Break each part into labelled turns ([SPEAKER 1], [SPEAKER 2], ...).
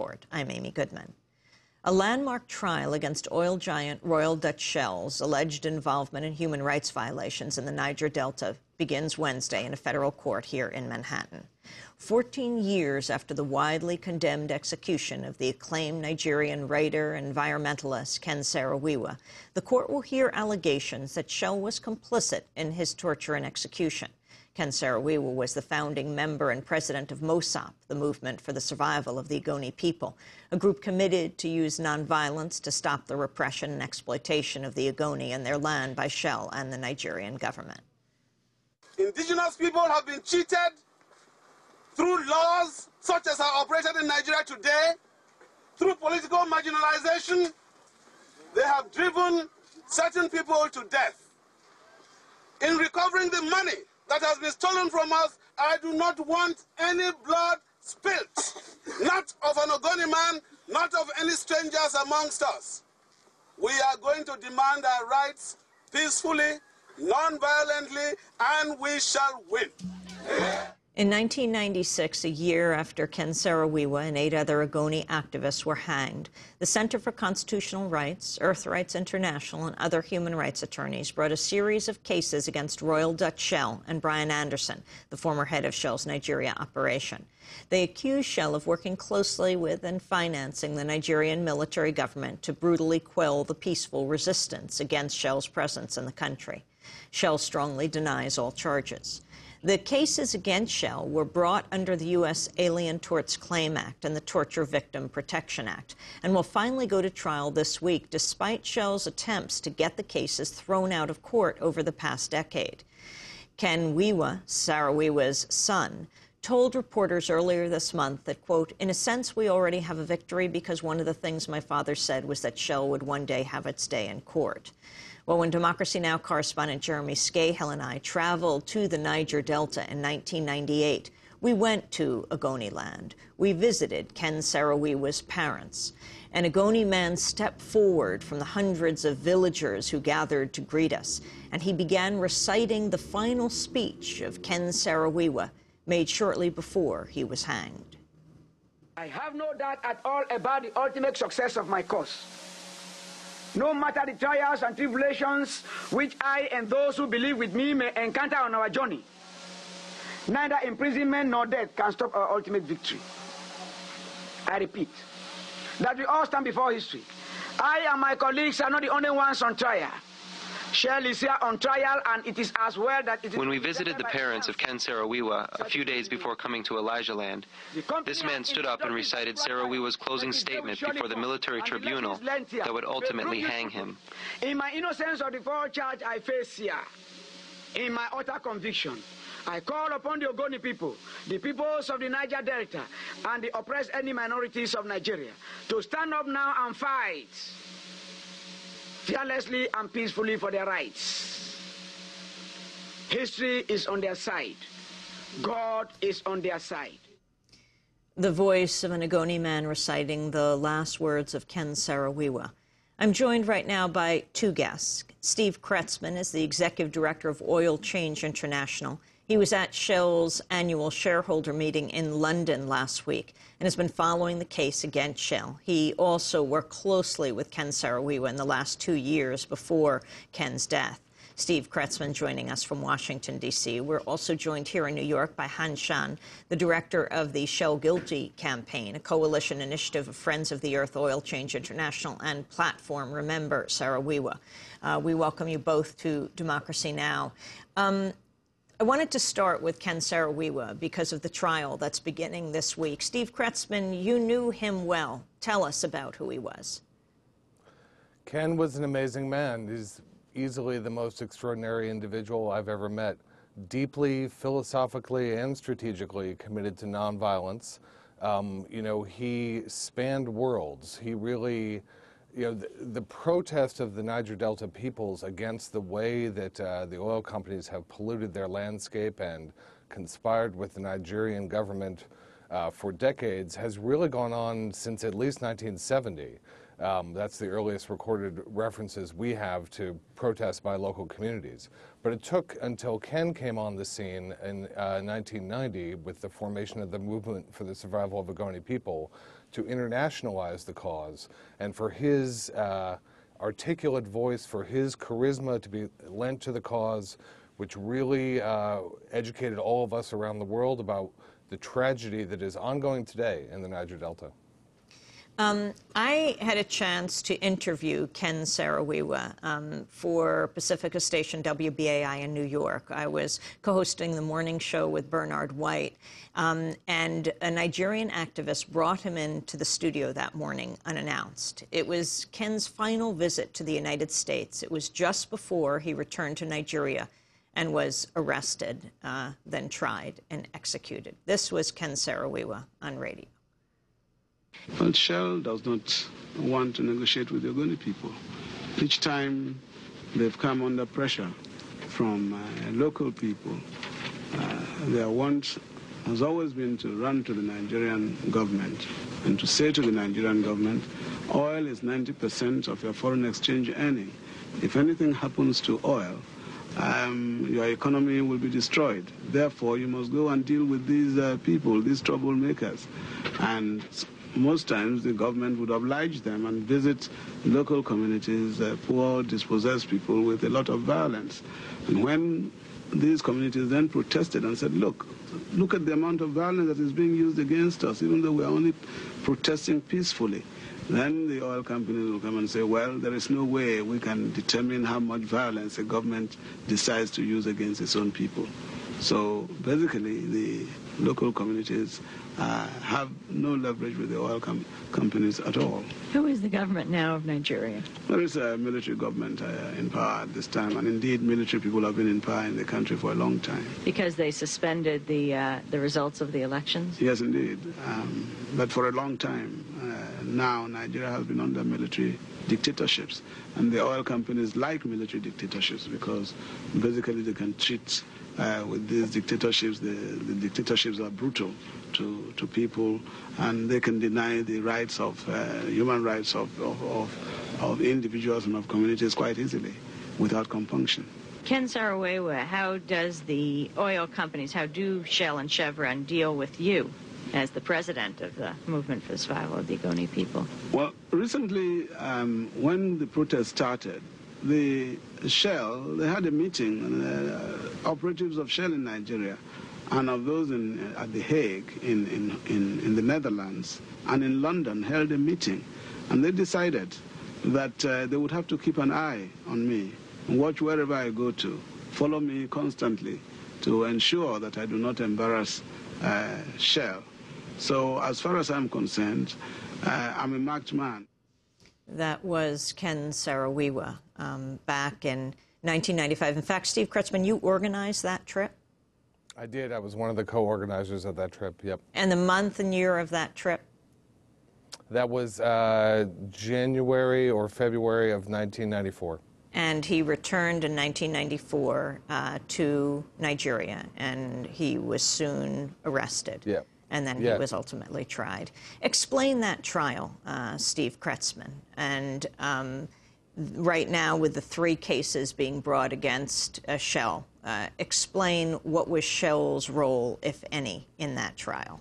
[SPEAKER 1] Report. I'm Amy Goodman. A landmark trial against oil giant Royal Dutch Shell's alleged involvement in human rights violations in the Niger Delta begins Wednesday in a federal court here in Manhattan. 14 years after the widely condemned execution of the acclaimed Nigerian writer and environmentalist Ken Saro-Wiwa, the court will hear allegations that Shell was complicit in his torture and execution. Ken Saro-Wiwa was the founding member and president of MOSOP, the Movement for the Survival of the Ogoni People, a group committed to use nonviolence to stop the repression and exploitation of the Ogoni and their land by Shell and the Nigerian government.
[SPEAKER 2] Indigenous people have been cheated through laws such as are operated in Nigeria today, through political marginalization. They have driven certain people to death. In recovering the money that has been stolen from us, I do not want any blood spilt, not of an Ogoni man, not of any strangers amongst us. We are going to demand our rights peacefully, non-violently, and we shall win.
[SPEAKER 1] In 1996, a year after Ken Saro-Wiwa and 8 other Ogoni activists were hanged, the Center for Constitutional Rights, Earth Rights International, and other human rights attorneys brought a series of cases against Royal Dutch Shell and Brian Anderson, the former head of Shell's Nigeria operation. They accused Shell of working closely with and financing the Nigerian military government to brutally quell the peaceful resistance against Shell's presence in the country. Shell strongly denies all charges. The cases against Shell were brought under the U.S. Alien Torts Claim Act and the Torture Victim Protection Act, and will finally go to trial this week, despite Shell's attempts to get the cases thrown out of court over the past decade. Ken Wiwa, Saro-Wiwa's son, told reporters earlier this month that, quote, "In a sense, we already have a victory because one of the things my father said was that Shell would one day have its day in court." Well, when Democracy Now! Correspondent Jeremy Scahill and I traveled to the Niger Delta in 1998, we went to Ogoni land. We visited Ken Saro-Wiwa's parents. An Ogoni man stepped forward from the hundreds of villagers who gathered to greet us, and he began reciting the final speech of Ken Saro-Wiwa, made shortly before he was hanged.
[SPEAKER 3] I have no doubt at all about the ultimate success of my cause. No matter the trials and tribulations which I and those who believe with me may encounter on our journey, neither imprisonment nor death can stop our ultimate victory. I repeat, that we all stand before history. I and my colleagues are not the only ones on trial. Shell is here on trial, and it is as well that it is...
[SPEAKER 4] When we visited the parents of Ken Saro-Wiwa a few days before coming to Elijah Land, this man stood up and recited Saro-Wiwa's closing statement before the military tribunal that would ultimately hang him.
[SPEAKER 3] In my innocence of the foul charge I face here, in my utter conviction, I call upon the Ogoni people, the peoples of the Niger Delta, and the oppressed ethnic minorities of Nigeria to stand up now and fight fearlessly and peacefully for their rights. History is on their side. God is on their side.
[SPEAKER 1] The voice of an Ogoni man reciting the last words of Ken Saro-Wiwa. I'm joined right now by 2 guests. Steve Kretzman is the Executive Director of Oil Change International. He was at Shell's annual shareholder meeting in London last week and has been following the case against Shell. He also worked closely with Ken Saro-Wiwa in the last 2 years before Ken's death. Steve Kretzman joining us from Washington, D.C. We're also joined here in New York by Han Shan, the director of the Shell Guilty Campaign, a coalition initiative of Friends of the Earth, Oil Change International, and Platform Remember Saro-Wiwa. We welcome you both to Democracy Now! I wanted to start with Ken Saro-Wiwa because of the trial that's beginning this week. Steve Kretzman, you knew him well. Tell us about who he was.
[SPEAKER 5] Ken was an amazing man. He's easily the most extraordinary individual I've ever met. Deeply, philosophically, and strategically committed to nonviolence. You know, he spanned worlds. He really... You know, the protest of the Niger Delta peoples against the way that the oil companies have polluted their landscape and conspired with the Nigerian government for decades has really gone on since at least 1970. That's the earliest recorded references we have to protests by local communities. But it took until Ken came on the scene in 1990 with the formation of the Movement for the Survival of Ogoni People to internationalize the cause, and for his articulate voice, for his charisma to be lent to the cause, which really educated all of us around the world about the tragedy that is ongoing today in the Niger Delta.
[SPEAKER 1] I had a chance to interview Ken Saro-Wiwa for Pacifica Station WBAI in New York. I was co-hosting the morning show with Bernard White, and a Nigerian activist brought him into the studio that morning unannounced. It was Ken's final visit to the United States. It was just before he returned to Nigeria and was arrested, then tried and executed. This was Ken Saro-Wiwa on radio.
[SPEAKER 2] Well, Shell does not want to negotiate with the Ogoni people. Each time they've come under pressure from local people, their want has always been to run to the Nigerian government and to say to the Nigerian government, oil is 90% of your foreign exchange earning. If anything happens to oil, your economy will be destroyed. Therefore, you must go and deal with these people, these troublemakers. And most times the government would oblige them and visit local communities, poor, dispossessed people with a lot of violence. And when these communities then protested and said, look at the amount of violence that is being used against us, even though we are only protesting peacefully, then the oil companies will come and say, well, there is no way we can determine how much violence a government decides to use against its own people. So basically, the local communities have no leverage with the oil companies at all.
[SPEAKER 6] Who is the government now of Nigeria?
[SPEAKER 2] There is a military government in power at this time, and indeed military people have been in power in the country for a long time.
[SPEAKER 6] Because they suspended the results of the elections?
[SPEAKER 2] Yes, indeed. But for a long time now, Nigeria has been under military dictatorships, and the oil companies like military dictatorships because basically they can treat with these dictatorships, the dictatorships are brutal to people, and they can deny the rights of human rights of individuals and of communities quite easily without compunction.
[SPEAKER 6] Ken Saro-Wiwa, how does the oil companies, how do Shell and Chevron deal with you as the president of the Movement for the Survival of the Ogoni People?
[SPEAKER 2] Well, recently, when the protest started, the Shell, they had a meeting, and operatives of Shell in Nigeria and of those at The Hague in the Netherlands and in London held a meeting, and they decided that they would have to keep an eye on me, watch wherever I go to, follow me constantly to ensure that I do not embarrass Shell. So as far as I'm concerned, I'm a marked man.
[SPEAKER 1] That was Ken Saro-Wiwa back in 1995. In fact, Steve Kretzmann, you organized that trip?
[SPEAKER 5] I did. I was one of the co-organizers of that trip, yep.
[SPEAKER 1] And the month and year of that trip?
[SPEAKER 5] That was January or February of 1994.
[SPEAKER 1] And he returned in 1994 to Nigeria, and he was soon arrested.
[SPEAKER 5] Yeah.
[SPEAKER 1] And then he was ultimately tried. Explain that trial, Steve Kretzmann. And right now, with the 3 cases being brought against Shell, explain what was Shell's role, if any, in that trial.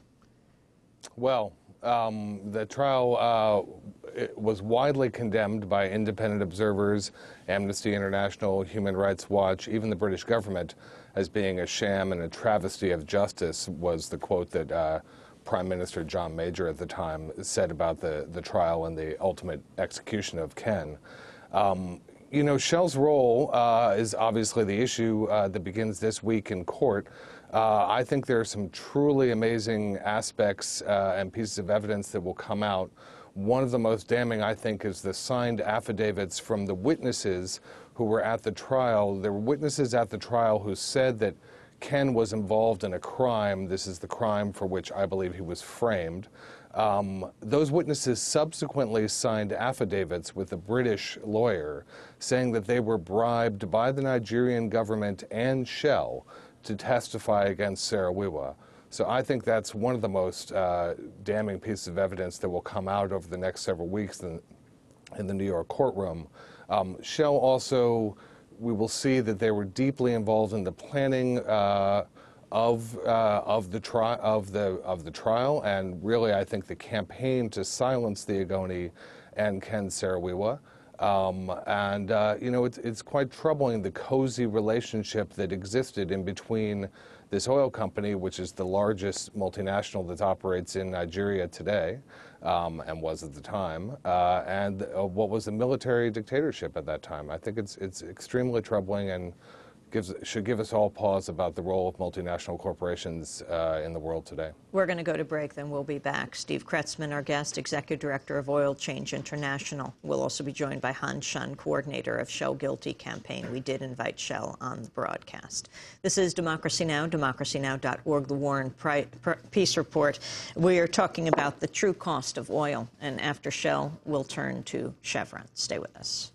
[SPEAKER 5] Well, the trial it was widely condemned by independent observers, Amnesty International, Human Rights Watch, even the British government, as being a sham and a travesty of justice, was the quote that Prime Minister John Major at the time said about the trial and the ultimate execution of Ken. You know, Shell's role is obviously the issue that begins this week in court. I think there are some truly amazing aspects and pieces of evidence that will come out. One of the most damning, I think, is the signed affidavits from the witnesses who were at the trial. There were witnesses at the trial who said that Ken was involved in a crime. This is the crime for which I believe he was framed. Those witnesses subsequently signed affidavits with a British lawyer saying that they were bribed by the Nigerian government and Shell to testify against Saro-Wiwa. So I think that's one of the most damning pieces of evidence that will come out over the next several weeks in the New York courtroom. Shell also, we will see that they were deeply involved in the planning the trial, and really, I think the campaign to silence the Igoni and Ken Saro-Wiwa. It's quite troubling, the cozy relationship that existed in between this oil company, which is the largest multinational that operates in Nigeria today, and was at the time, and what was a military dictatorship at that time. I think it's extremely troubling and should give us all pause about the role of multinational corporations in the world today.
[SPEAKER 1] We're going to go to break, then we'll be back. Steve Kretzmann, our guest, Executive Director of Oil Change International. We'll also be joined by Han Shun, coordinator of Shell Guilty Campaign. We did invite Shell on the broadcast. This is Democracy Now!, democracynow.org, the War and Peace Report. We are talking about the true cost of oil, and after Shell, we'll turn to Chevron. Stay with us.